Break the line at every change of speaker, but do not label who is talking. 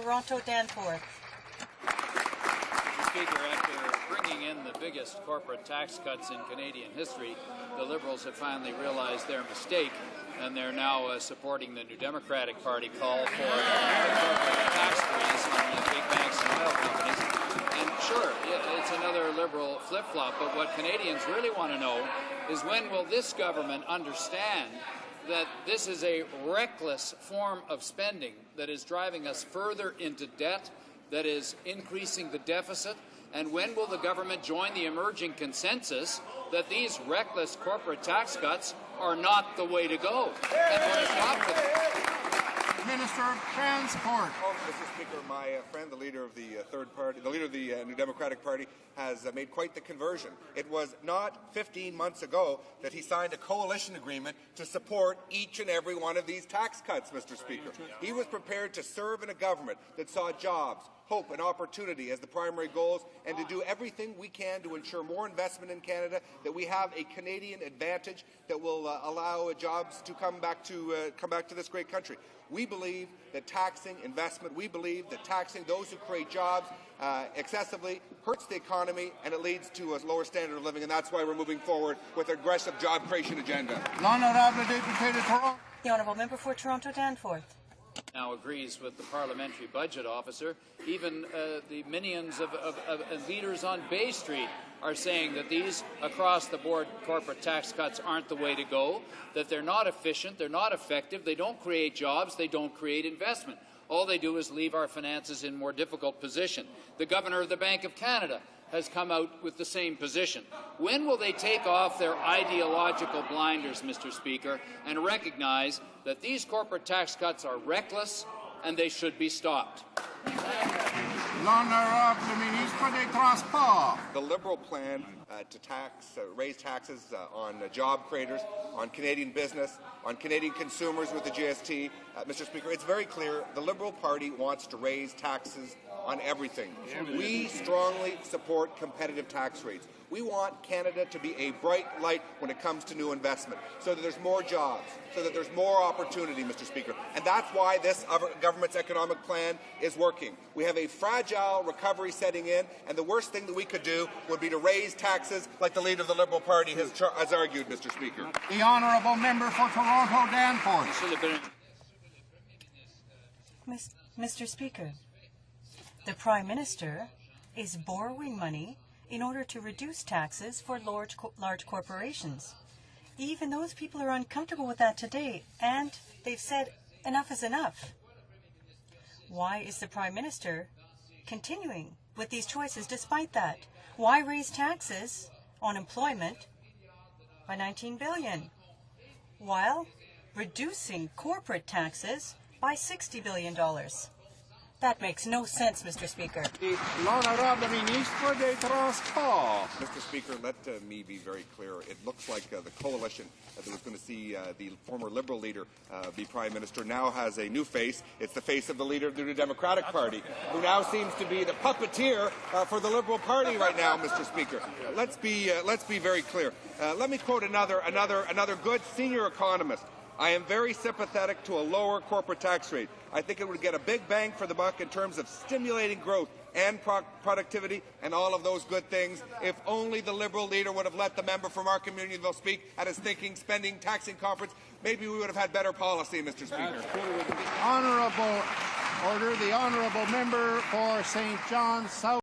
Toronto Danforth.
Mr. Speaker, after bringing in the biggest corporate tax cuts in Canadian history, the Liberals have finally realized their mistake, and they're now supporting the New Democratic Party call for a corporate tax freeze on the big banks and oil companies. And sure, it's another Liberal flip-flop, but what Canadians really want to know is when will this government understand that this is a reckless form of spending that is driving us further into debt, that is increasing the deficit, and when will the government join the emerging consensus that these reckless corporate tax cuts are not the way to go and put a stop to them?
Minister of Transport.
Mr. Speaker, my friend, the leader of the third party, the leader of the New Democratic Party, has made quite the conversion. It was not 15 months ago that he signed a coalition agreement to support each and every one of these tax cuts, Mr. Speaker. He was prepared to serve in a government that saw jobs, hope and opportunity as the primary goals, and to do everything we can to ensure more investment in Canada, that we have a Canadian advantage that will allow jobs to come back to this great country. We believe that taxing investment, we believe that taxing those who create jobs excessively hurts the economy and it leads to a lower standard of living, and that's why we're moving forward with an aggressive job creation agenda.
The Honourable Member for Toronto Danforth.
Now agrees with the parliamentary budget officer. Even the minions of leaders on Bay Street are saying that these across-the-board corporate tax cuts aren't the way to go, that they're not efficient, they're not effective, they don't create jobs, they don't create investment. All they do is leave our finances in more difficult position. The Governor of the Bank of Canada has come out with the same position. When will they take off their ideological blinders, Mr. Speaker, and recognize that these corporate tax cuts are reckless and they should be stopped?
The Liberal plan to raise taxes on job creators, on Canadian business, on Canadian consumers with the GST, Mr. Speaker, it's very clear the Liberal Party wants to raise taxes on everything. We strongly support competitive tax rates. We want Canada to be a bright light when it comes to new investment, so that there's more jobs, so that there's more opportunity, Mr. Speaker. And that's why this government's economic plan is working. We have a fragile recovery setting in, and the worst thing that we could do would be to raise taxes like the leader of the Liberal Party has argued, Mr. Speaker.
The Honourable Member for Toronto Danforth.
Mr. Speaker, the Prime Minister is borrowing money in order to reduce taxes for large corporations. Even those people are uncomfortable with that today, and they've said enough is enough. Why is the Prime Minister continuing with these choices despite that? Why raise taxes on employment by $19 billion while reducing corporate taxes by $60 billion? That makes no sense, Mr. Speaker.
Mr. Speaker, let me be very clear. It looks like the coalition that was going to see the former Liberal leader be Prime Minister now has a new face. It's the face of the leader of the New Democratic Party, who now seems to be the puppeteer for the Liberal Party right now, Mr. Speaker. Let's be very clear. Let me quote another good senior economist. I am very sympathetic to a lower corporate tax rate. I think it would get a big bang for the buck in terms of stimulating growth and productivity and all of those good things. If only the Liberal leader would have let the member from our community speak at his Thinking, Spending, Taxing conference, maybe we would have had better policy, Mr. Speaker.
The Honourable Member for St. John's South.